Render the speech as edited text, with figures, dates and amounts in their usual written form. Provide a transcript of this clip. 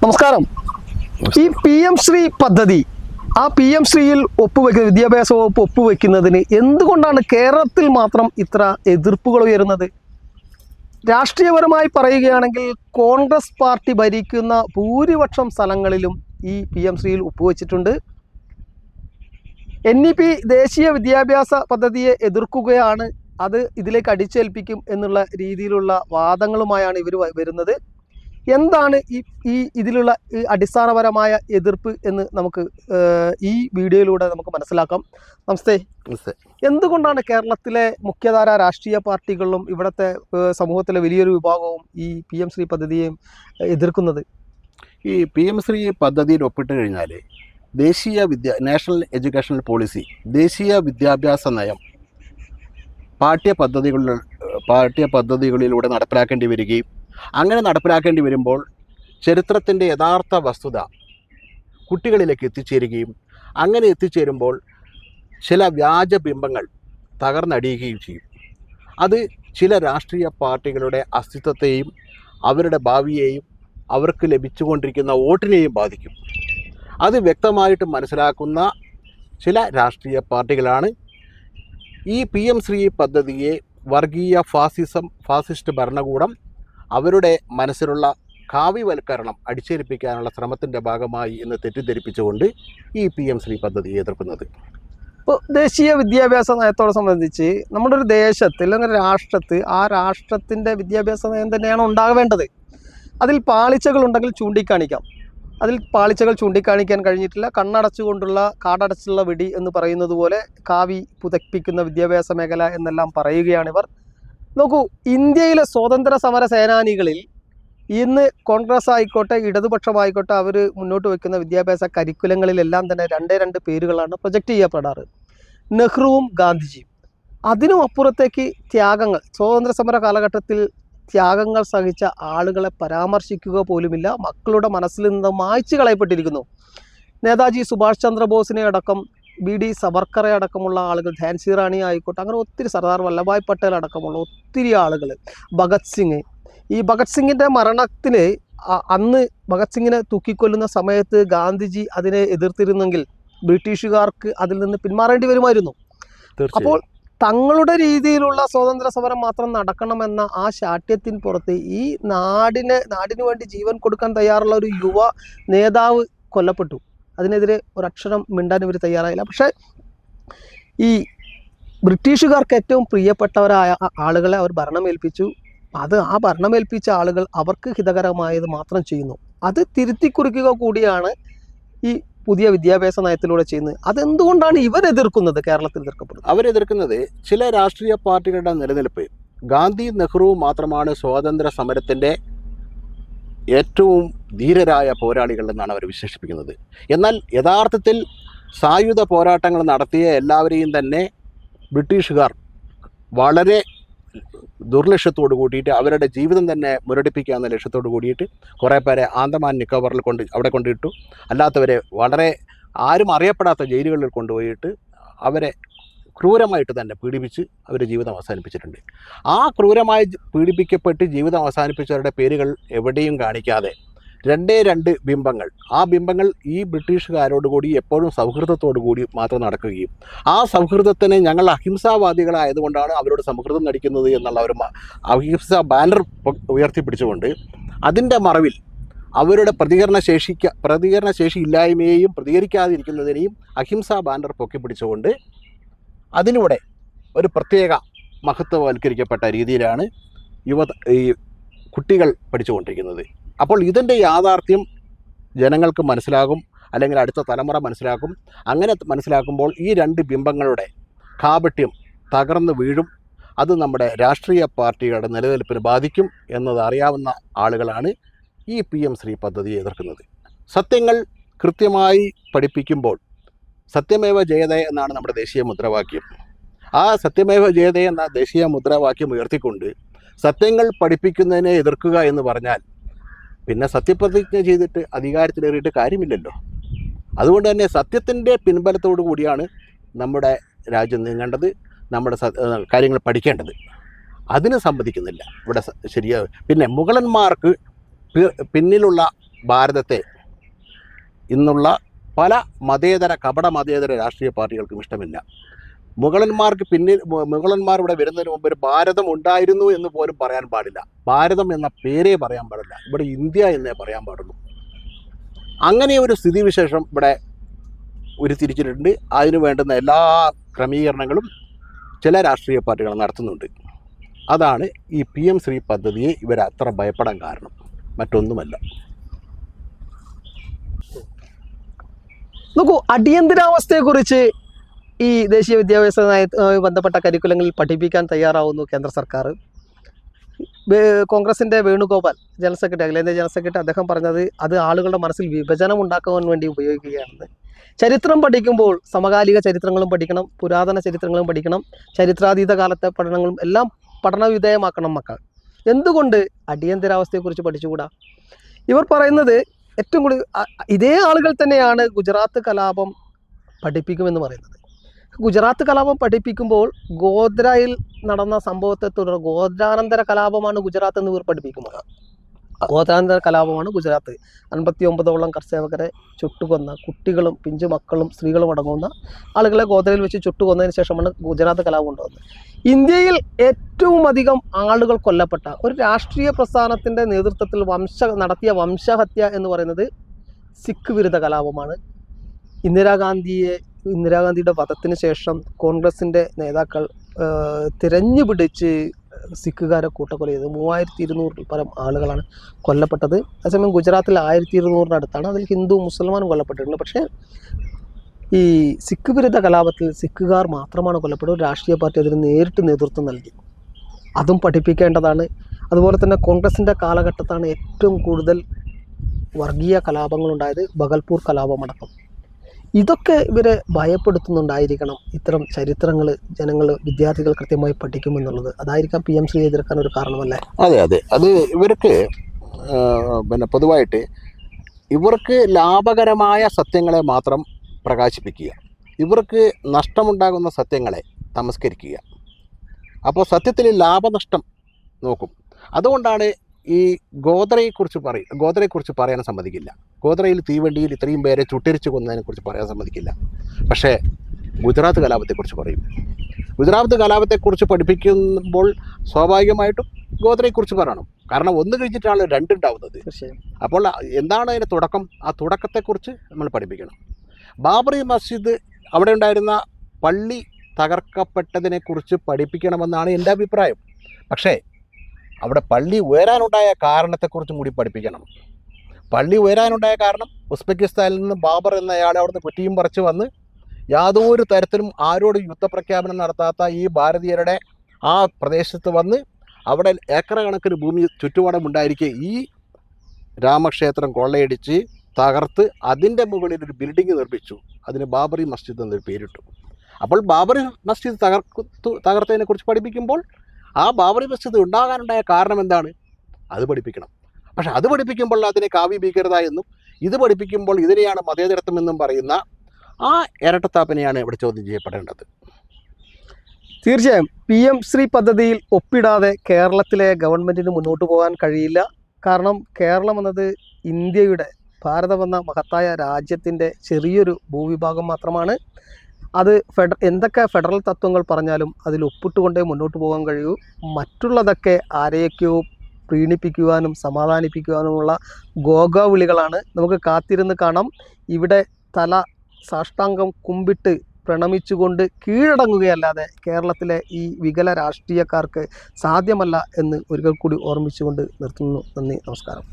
നമസ്കാരം. ഈ PM ശ്രീ പദ്ധതി, ആ PM ശ്രീയിൽ ഒപ്പുവെക്കുന്ന വിദ്യാഭ്യാസ വകുപ്പ് ഒപ്പുവെക്കുന്നതിന് എന്തുകൊണ്ടാണ് കേരളത്തിൽ മാത്രം ഇത്ര എതിർപ്പുകൾ ഉയരുന്നത്? രാഷ്ട്രീയപരമായി പറയുകയാണെങ്കിൽ കോൺഗ്രസ് പാർട്ടി ഭരിക്കുന്ന ഭൂരിപക്ഷം സ്ഥലങ്ങളിലും ഈ PM ശ്രീയിൽ ഒപ്പുവെച്ചിട്ടുണ്ട്. NEP ദേശീയ വിദ്യാഭ്യാസ പദ്ധതിയെ എതിർക്കുകയാണ്, അത് ഇതിലേക്ക് അടിച്ചേൽപ്പിക്കും എന്നുള്ള രീതിയിലുള്ള വാദങ്ങളുമായാണ് ഇവർ വരുന്നത്. എന്താണ് ഇതിലുള്ള ഈ അടിസ്ഥാനപരമായ എതിർപ്പ് എന്ന് നമുക്ക് ഈ വീഡിയോയിലൂടെ നമുക്ക് മനസ്സിലാക്കാം. നമസ്തേ. എന്തുകൊണ്ടാണ് കേരളത്തിലെ മുഖ്യധാര രാഷ്ട്രീയ പാർട്ടികളിലും ഇവിടുത്തെ സമൂഹത്തിലെ വലിയൊരു വിഭാഗവും ഈ PM ശ്രീ പദ്ധതിയെയും എതിർക്കുന്നത്? ഈ PM ശ്രീ പദ്ധതിയിൽ ഒപ്പിട്ട് കഴിഞ്ഞാൽ നാഷണൽ എഡ്യൂക്കേഷണൽ പോളിസി, ദേശീയ വിദ്യാഭ്യാസ നയം പാഠ്യപദ്ധതികളിലൂടെ നടപ്പിലാക്കേണ്ടി വരികയും അങ്ങനെ നടപ്പിലാക്കേണ്ടി വരുമ്പോൾ ചരിത്രത്തിൻ്റെ യഥാർത്ഥ വസ്തുത കുട്ടികളിലേക്ക് എത്തിച്ചേരുകയും അങ്ങനെ എത്തിച്ചേരുമ്പോൾ ചില വ്യാജബിംബങ്ങൾ തകർന്നടിയുകയും ചെയ്യും. അത് ചില രാഷ്ട്രീയ പാർട്ടികളുടെ അസ്തിത്വത്തെയും അവരുടെ ഭാവിയെയും അവർക്ക് ലഭിച്ചുകൊണ്ടിരിക്കുന്ന വോട്ടിനെയും ബാധിക്കും. അത് വ്യക്തമായിട്ട് മനസ്സിലാക്കുന്ന ചില രാഷ്ട്രീയ പാർട്ടികളാണ് ഈ PM ശ്രീ പദ്ധതിയെ വർഗീയ ഫാസിസ്റ്റ് ഭരണകൂടം അവരുടെ മനസ്സിലുള്ള കാവ്യവൽക്കരണം അടിച്ചേൽപ്പിക്കാനുള്ള ശ്രമത്തിൻ്റെ ഭാഗമായി എന്ന് തെറ്റിദ്ധരിപ്പിച്ചുകൊണ്ട് ഈ PM ശ്രീ പദ്ധതിയെ എതിർക്കുന്നത്. ഇപ്പോൾ ദേശീയ വിദ്യാഭ്യാസ നയത്തോടെ സംബന്ധിച്ച് നമ്മുടെ ഒരു ദേശത്ത് അല്ലെങ്കിൽ രാഷ്ട്രത്ത് ആ രാഷ്ട്രത്തിൻ്റെ വിദ്യാഭ്യാസ നയം തന്നെയാണ് ഉണ്ടാവേണ്ടത്. അതിൽ പാളിച്ചകളുണ്ടെങ്കിൽ ചൂണ്ടിക്കാണിക്കാം. അതിൽ പാളിച്ചകൾ ചൂണ്ടിക്കാണിക്കാൻ കഴിഞ്ഞിട്ടില്ല. കണ്ണടച്ചുകൊണ്ടുള്ള കാടടച്ചുള്ള വെടി എന്ന് പറയുന്നത് പോലെ കാവി പുതപ്പിക്കുന്ന വിദ്യാഭ്യാസ മേഖല എന്നെല്ലാം പറയുകയാണിവർ. നോക്കൂ, ഇന്ത്യയിലെ സ്വാതന്ത്ര്യ സമര സേനാനികളിൽ ഇന്ന് കോൺഗ്രസ് ആയിക്കോട്ടെ ഇടതുപക്ഷമായിക്കോട്ടെ അവർ മുന്നോട്ട് വയ്ക്കുന്ന വിദ്യാഭ്യാസ കരിക്കുലങ്ങളിലെല്ലാം തന്നെ രണ്ട് പേരുകളാണ് പ്രൊജക്റ്റ് ചെയ്യപ്പെടാറ്: നെഹ്റുവും ഗാന്ധിജിയും. അതിനും അപ്പുറത്തേക്ക് ത്യാഗങ്ങൾ, സ്വാതന്ത്ര്യ സമര കാലഘട്ടത്തിൽ ത്യാഗങ്ങൾ സഹിച്ച ആളുകളെ പരാമർശിക്കുക പോലുമില്ല. മക്കളുടെ മനസ്സിൽ നിന്ന് മായ്ച്ചു കളയപ്പെട്ടിരിക്കുന്നു. നേതാജി സുഭാഷ് ചന്ദ്രബോസിനെ അടക്കം, BD സവർക്കറെ അടക്കമുള്ള ആളുകൾ, ഝാൻസി റാണി ആയിക്കോട്ടെ, അങ്ങനെ ഒത്തിരി, സർദാർ വല്ലഭായ് പട്ടേൽ അടക്കമുള്ള ഒത്തിരി ആളുകൾ, ഭഗത് സിംഗ്. ഈ ഭഗത് സിംഗിൻ്റെ മരണത്തിൽ അന്ന് ഭഗത് സിംഗിനെ തൂക്കിക്കൊല്ലുന്ന സമയത്ത് ഗാന്ധിജി അതിനെ എതിർത്തിരുന്നെങ്കിൽ ബ്രിട്ടീഷുകാർക്ക് അതിൽ നിന്ന് പിന്മാറേണ്ടി വരുമായിരുന്നു. അപ്പോൾ തങ്ങളുടെ രീതിയിലുള്ള സ്വാതന്ത്ര്യ സമരം മാത്രം നടക്കണമെന്ന ആ ശാഠ്യത്തിന് പുറത്ത് ഈ നാടിന് വേണ്ടി ജീവൻ കൊടുക്കാൻ തയ്യാറുള്ള ഒരു യുവ നേതാവ് കൊല്ലപ്പെട്ടു. അതിനെതിരെ ഒരക്ഷരം മിണ്ടാൻ ഇവർ തയ്യാറായില്ല. പക്ഷേ ഈ ബ്രിട്ടീഷുകാർക്ക് ഏറ്റവും പ്രിയപ്പെട്ടവരായ ആളുകളെ അവർ ഭരണമേൽപ്പിച്ചു. ആ ഭരണമേൽപ്പിച്ച ആളുകൾ അവർക്ക് ഹിതകരമായത് മാത്രം ചെയ്യുന്നു. അത് തിരുത്തിക്കുറിക്കുക കൂടിയാണ് ഈ പുതിയ വിദ്യാഭ്യാസ നയത്തിലൂടെ ചെയ്യുന്നത്. അതെന്തുകൊണ്ടാണ് ഇവരെതിർക്കുന്നത്, കേരളത്തിൽ എതിർക്കപ്പെടുന്നത്? അവരെതിർക്കുന്നത് ചില രാഷ്ട്രീയ പാർട്ടികളുടെ നിലനിൽപ്പ്. ഗാന്ധി നെഹ്റുവും മാത്രമാണ് സ്വാതന്ത്ര്യ സമരത്തിൻ്റെ ഏറ്റവും ധീരരായ പോരാളികൾ എന്നാണ് അവർ വിശേഷിപ്പിക്കുന്നത്. എന്നാൽ യഥാർത്ഥത്തിൽ സായുധ പോരാട്ടങ്ങൾ നടത്തിയ എല്ലാവരെയും തന്നെ ബ്രിട്ടീഷുകാർ വളരെ ദുർലക്ഷ്യത്തോട് കൂടിയിട്ട് അവരുടെ ജീവിതം തന്നെ മുരടിപ്പിക്കുക എന്ന ലക്ഷ്യത്തോട് കൂടിയിട്ട് കുറേ പേരെ ആൻഡമാൻ നിക്കോബറിൽ അവിടെ കൊണ്ടിട്ടു. അല്ലാത്തവരെ വളരെ ആരും അറിയപ്പെടാത്ത ജയിലുകളിൽ കൊണ്ടുപോയിട്ട് അവരെ ക്രൂരമായിട്ട് തന്നെ പീഡിപ്പിച്ച് അവരുടെ ജീവിതം അവസാനിപ്പിച്ചിട്ടുണ്ട്. ആ ക്രൂരമായി പീഡിപ്പിക്കപ്പെട്ട് ജീവിതം അവസാനിപ്പിച്ചവരുടെ പേരുകൾ എവിടെയും കാണിക്കാതെ രണ്ട് ബിംബങ്ങൾ, ആ ബിംബങ്ങൾ ഈ ബ്രിട്ടീഷുകാരോടുകൂടി എപ്പോഴും സൗഹൃദത്തോടു കൂടി മാത്രം നടക്കുകയും ആ സൗഹൃദത്തിന് ഞങ്ങൾ അഹിംസാവാദികളായതുകൊണ്ടാണ് അവരോട് സൗഹൃദം നടിക്കുന്നത് എന്നുള്ള ഒരു അഹിംസ ബാനർ ഉയർത്തിപ്പിടിച്ചുകൊണ്ട് അതിൻ്റെ മറവിൽ അവരുടെ പ്രതികരണശേഷി ഇല്ലായ്മയെയും പ്രതികരിക്കാതിരിക്കുന്നതിനെയും അഹിംസാ ബാനർ പൊക്കിപ്പിടിച്ചുകൊണ്ട് അതിലൂടെ ഒരു പ്രത്യേക മഹത്വവൽക്കരിക്കപ്പെട്ട രീതിയിലാണ് ഈ കുട്ടികൾ പഠിച്ചുകൊണ്ടിരിക്കുന്നത്. അപ്പോൾ ഇതിൻ്റെ യാഥാർത്ഥ്യം ജനങ്ങൾക്ക് മനസ്സിലാകും, അല്ലെങ്കിൽ അടുത്ത തലമുറ മനസ്സിലാക്കും. അങ്ങനെ മനസ്സിലാക്കുമ്പോൾ ഈ രണ്ട് ബിംബങ്ങളുടെ കാപട്യം തകർന്നു വീഴും. അത് നമ്മുടെ രാഷ്ട്രീയ പാർട്ടികളുടെ നിലനിൽപ്പിന് ബാധിക്കും എന്നത് അറിയാവുന്ന ആളുകളാണ് ഈ PM ശ്രീ പദ്ധതിയെ എതിർക്കുന്നത്. സത്യങ്ങൾ കൃത്യമായി പഠിപ്പിക്കുമ്പോൾ സത്യമേവ ജയതേ എന്നാണ് നമ്മുടെ ദേശീയ മുദ്രാവാക്യം. ആ സത്യമേവ ജയതേ എന്ന ദേശീയ മുദ്രാവാക്യം ഉയർത്തിക്കൊണ്ട് സത്യങ്ങൾ പഠിപ്പിക്കുന്നതിനെ എതിർക്കുക എന്ന് പറഞ്ഞാൽ പിന്നെ സത്യപ്രതിജ്ഞ ചെയ്തിട്ട് അധികാരത്തിലേറിയിട്ട് കാര്യമില്ലല്ലോ. അതുകൊണ്ട് തന്നെ സത്യത്തിൻ്റെ പിൻബലത്തോടു കൂടിയാണ് നമ്മുടെ രാജ്യം നീങ്ങേണ്ടത്, നമ്മുടെ കാര്യങ്ങൾ പഠിക്കേണ്ടത്. അതിന് സമ്മതിക്കുന്നില്ല ഇവിടെ ശരിയാ. പിന്നെ മുഗളന്മാർക്ക് പിന്നിലുള്ള ഭാരതത്തെ ഇന്നുള്ള പല കപട മതേതര രാഷ്ട്രീയ പാർട്ടികൾക്കും ഇഷ്ടമില്ല. മുഗളന്മാർ ഇവിടെ വരുന്നതിന് മുമ്പ് ഒരു ഭാരതം ഉണ്ടായിരുന്നു എന്ന് പോലും പറയാൻ പാടില്ല. ഭാരതം എന്ന പേരേ പറയാൻ പാടില്ല. ഇവിടെ ഇന്ത്യ എന്നേ പറയാൻ പാടുള്ളൂ. അങ്ങനെ ഒരു സ്ഥിതിവിശേഷം ഇവിടെ ഉരുത്തിരിച്ചിട്ടുണ്ട്. അതിനു വേണ്ടുന്ന എല്ലാ ക്രമീകരണങ്ങളും ചില രാഷ്ട്രീയ പാർട്ടികൾ നടത്തുന്നുണ്ട്. അതാണ് ഈ PM ശ്രീ പദ്ധതിയെ ഇവരത്ര ഭയപ്പെടാൻ കാരണം, മറ്റൊന്നുമല്ല. നോക്കൂ, അടിയന്തരാവസ്ഥയെക്കുറിച്ച് ഈ ദേശീയ വിദ്യാഭ്യാസ നയവുമായി ബന്ധപ്പെട്ട കരിക്കുലങ്ങളിൽ പഠിപ്പിക്കാൻ തയ്യാറാവുന്നു കേന്ദ്ര സർക്കാർ. കോൺഗ്രസിൻ്റെ വേണുഗോപാൽ അഖിലേന്ത്യാ ജനറൽ സെക്രട്ടറി അദ്ദേഹം പറഞ്ഞത് അത് ആളുകളുടെ മനസ്സിൽ വിഭജനം ഉണ്ടാക്കുവാൻ വേണ്ടി ഉപയോഗിക്കുകയാണെന്ന്. ചരിത്രം പഠിക്കുമ്പോൾ സമകാലിക ചരിത്രങ്ങളും പഠിക്കണം, പുരാതന ചരിത്രങ്ങളും പഠിക്കണം, ചരിത്രാതീത കാലത്തെ പഠനങ്ങളും എല്ലാം പഠനവിധേയമാക്കണം മക്കൾ. എന്തുകൊണ്ട് അടിയന്തരാവസ്ഥയെക്കുറിച്ച് പഠിച്ചുകൂടാ? ഇവർ പറയുന്നത് ഏറ്റവും കൂടുതൽ ഇതേ ആളുകൾ തന്നെയാണ് ഗുജറാത്ത് കലാപം പഠിപ്പിക്കുമെന്ന് പറയുന്നത്. ഗുജറാത്ത് കലാപം പഠിപ്പിക്കുമ്പോൾ ഗോദ്രയിൽ നടന്ന സംഭവത്തെ തുടർന്ന് ഗോദ്രാനന്തര കലാപമാണ് ഗുജറാത്ത് എന്ന് ഇവർ പഠിപ്പിക്കുന്നത്. ഗോദ്രാനന്തര കലാപമാണ് ഗുജറാത്ത്. 59ഓളം കർഷകരെ ചുട്ടുകൊന്ന കുട്ടികളും പിഞ്ചു മക്കളും സ്ത്രീകളും അടങ്ങുന്ന ആളുകളെ ഗോദ്രയിൽ വെച്ച് ചുട്ടുകൊന്നതിന് ശേഷമാണ് ഗുജറാത്ത് കലാപം ഉണ്ടാകുന്നത്. ഇന്ത്യയിൽ ഏറ്റവും അധികം ആളുകൾ കൊല്ലപ്പെട്ട ഒരു രാഷ്ട്രീയ പ്രസ്ഥാനത്തിൻ്റെ നേതൃത്വത്തിൽ നടത്തിയ വംശഹത്യ എന്ന് പറയുന്നത് സിഖ് വിരുദ്ധ കലാപമാണ്. ഇന്ദിരാഗാന്ധിയുടെ വധത്തിന് ശേഷം കോൺഗ്രസിൻ്റെ നേതാക്കൾ തിരഞ്ഞുപിടിച്ച് സിഖുകാരെ കൂട്ടക്കൊല ചെയ്തത് 3200 പരം ആളുകളാണ് കൊല്ലപ്പെട്ടത്. അതേസമയം ഗുജറാത്തിൽ 1200-അടുത്താണ്. അതിൽ ഹിന്ദു മുസൽമാനും കൊല്ലപ്പെട്ടിട്ടുണ്ട്. പക്ഷേ ഈ സിഖ് വിരുദ്ധ കലാപത്തിൽ സിഖുകാർ മാത്രമാണ് കൊല്ലപ്പെട്ടത്. ഒരു രാഷ്ട്രീയ പാർട്ടി അതിന് നേരിട്ട് നേതൃത്വം നൽകി. അതും പഠിപ്പിക്കേണ്ടതാണ്. അതുപോലെ തന്നെ കോൺഗ്രസിൻ്റെ കാലഘട്ടത്താണ് ഏറ്റവും കൂടുതൽ വർഗീയ കലാപങ്ങളുണ്ടായത്, ബഗൽപൂർ കലാപമടക്കം. ഇതൊക്കെ ഇവരെ ഭയപ്പെടുത്തുന്നുണ്ടായിരിക്കണം. ഇത്തരം ചരിത്രങ്ങൾ വിദ്യാർത്ഥികൾ കൃത്യമായി പഠിക്കുമെന്നുള്ളത് അതായിരിക്കാം PM ശ്രീ എതിർക്കാൻ ഒരു കാരണമല്ലേ? അതെ, അത് ഇവർക്ക് പൊതുവായിട്ട് ഇവർക്ക് ലാഭകരമായ സത്യങ്ങളെ മാത്രം പ്രകാശിപ്പിക്കുക, ഇവർക്ക് നഷ്ടമുണ്ടാകുന്ന സത്യങ്ങളെ തമസ്കരിക്കുക. അപ്പോൾ സത്യത്തിൽ ലാഭനഷ്ടം നോക്കും. അതുകൊണ്ടാണ് ഈ ഗോദ്രയെക്കുറിച്ച് പറയാൻ സമ്മതിക്കില്ല. ഗോദ്രയിൽ തീവണ്ടിയിൽ ഇത്രയും പേരെ ചുട്ടരിച്ചു കൊന്നതിനെക്കുറിച്ച് പറയാൻ സമ്മതിക്കില്ല. പക്ഷേ ഗുജറാത്ത് കലാപത്തെക്കുറിച്ച് പറയും. ഗുജറാത്ത് കലാപത്തെക്കുറിച്ച് പഠിപ്പിക്കുമ്പോൾ സ്വാഭാവികമായിട്ടും ഗോദ്രയെക്കുറിച്ച് പറയണം. കാരണം ഒന്ന് കഴിഞ്ഞിട്ടാണ് രണ്ടുണ്ടാവുന്നത്. അപ്പോൾ എന്താണ് അതിൻ്റെ തുടക്കം? ആ തുടക്കത്തെക്കുറിച്ച് നമ്മൾ പഠിപ്പിക്കണം. ബാബറി മസ്ജിദ്, അവിടെ ഉണ്ടായിരുന്ന പള്ളി തകർക്കപ്പെട്ടതിനെക്കുറിച്ച് പഠിപ്പിക്കണമെന്നാണ് എൻ്റെ അഭിപ്രായം. പക്ഷേ അവിടെ പള്ളി ഉയരാനുണ്ടായ കാരണത്തെക്കുറിച്ചും കൂടി പഠിപ്പിക്കണം. പള്ളി ഉയരാനുണ്ടായ കാരണം ഉസ്ബെക്കിസ്ഥാനിൽ നിന്ന് ബാബർ എന്നയാളെ അവിടുന്ന് കുറ്റിയും പറിച്ച് വന്ന് യാതൊരു തരത്തിലും ആരോടും യുദ്ധപ്രഖ്യാപനം നടത്താത്ത ഈ ഭാരതീയരുടെ ആ പ്രദേശത്ത് വന്ന് അവിടെ ഏക്കർ കണക്കിന് ഭൂമി ചുറ്റുപാടുമുണ്ടായിരിക്കെ ഈ രാമക്ഷേത്രം കൊള്ളയടിച്ച് തകർത്ത് അതിൻ്റെ മുകളിൽ ഒരു ബിൽഡിംഗ് നിർമ്മിച്ചു. അതിന് ബാബറി മസ്ജിദ് എന്നൊരു പേരിട്ടു. അപ്പോൾ ബാബറി മസ്ജിദ് തകർത്തതിനെക്കുറിച്ച് പഠിപ്പിക്കുമ്പോൾ ആ ബാബറി മസ്ജിദ് ഉണ്ടാകാനുണ്ടായ കാരണം എന്താണ് അത് പഠിപ്പിക്കണം. പക്ഷെ അത് പഠിപ്പിക്കുമ്പോൾ അതിനെ കാവ്യ ഭീകരത എന്നും ഇത് പഠിപ്പിക്കുമ്പോൾ ഇതിനെയാണ് മതേതരത്വം എന്നും പറയുന്ന ആ ഇരട്ടത്താപ്പിനെയാണ് ഇവിടെ ചോദ്യം ചെയ്യപ്പെടേണ്ടത്. തീർച്ചയായും PM ശ്രീ പദ്ധതിയിൽ ഒപ്പിടാതെ കേരളത്തിലെ ഗവൺമെൻറ്റിന് മുന്നോട്ട് പോകാൻ കഴിയില്ല. കാരണം കേരളം എന്നത് ഇന്ത്യയുടെ, ഭാരതം എന്ന മഹത്തായ രാജ്യത്തിൻ്റെ ചെറിയൊരു ഭൂവിഭാഗം മാത്രമാണ്. അത് എന്തൊക്കെ ഫെഡറൽ തത്വങ്ങൾ പറഞ്ഞാലും അതിൽ ഒപ്പിട്ടുകൊണ്ടേ മുന്നോട്ട് പോകാൻ കഴിയൂ. മറ്റുള്ളതൊക്കെ ആരെയൊക്കെയോ പ്രീണിപ്പിക്കുവാനും സമാധാനിപ്പിക്കുവാനുമുള്ള ഗോഗാവിളികളാണ്. നമുക്ക് കാത്തിരുന്ന് കാണാം. ഇവിടെ തല സാഷ്ടാംഗം കുമ്പിട്ട് പ്രണമിച്ചുകൊണ്ട് കീഴടങ്ങുകയല്ലാതെ കേരളത്തിലെ ഈ വികല രാഷ്ട്രീയക്കാർക്ക് സാധ്യമല്ല എന്ന് ഒരിക്കൽ കൂടി ഓർമ്മിച്ചുകൊണ്ട് നിർത്തുന്നു. നന്ദി, നമസ്കാരം.